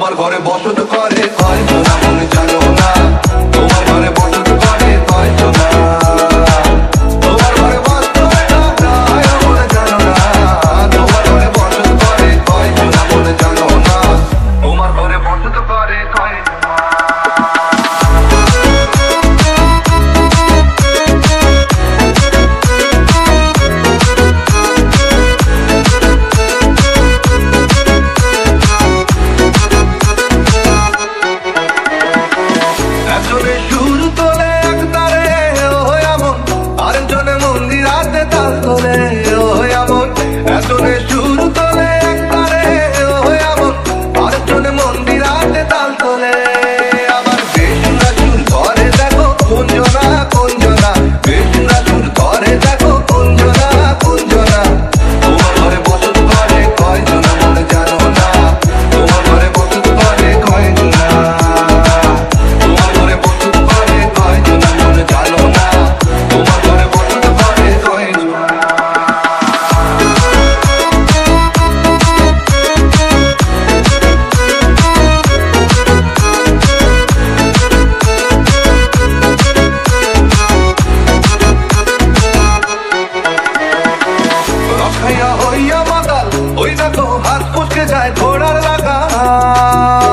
তোমার ঘরে বসত করে কয়জনা মনে জানো না, তোমার ঘরে বসত করে কয়জনা, তোমার ঘরে বসত মনে জানো না, তোমার ঘরে বসত করে কয়জনা মনে জানো না, তোমার ঘরে বসত করে কয়জনা। একজনে সুর তোলে এক তারে ও এমন, আরেকজনে মন্দিরাতে তাল তোলে ও এমন, একজনে সুর তোলে এক তারে ও এমন, আরেকজনে মন্দিরাতে তাল তোলে। আবার বেসুরা সুর করে দেখো কোনজনা কোনজনা, বেসুরা সুর করে দেখো কোনজনা কোনজনা, তোমার ঘরে বসত করে কয়জনা মনে জানো না, তোমার ঘরে বসত করে কয়জনা, তোমার ঘরে বসত করে কয়জনা মনে জানো না, তোমার ঘরে বসত করে কয়জনা। রখাইয়া হইয়া মাতাল ওই দেখো হাত পুষকে যায় ঘোড়ার লাগাম,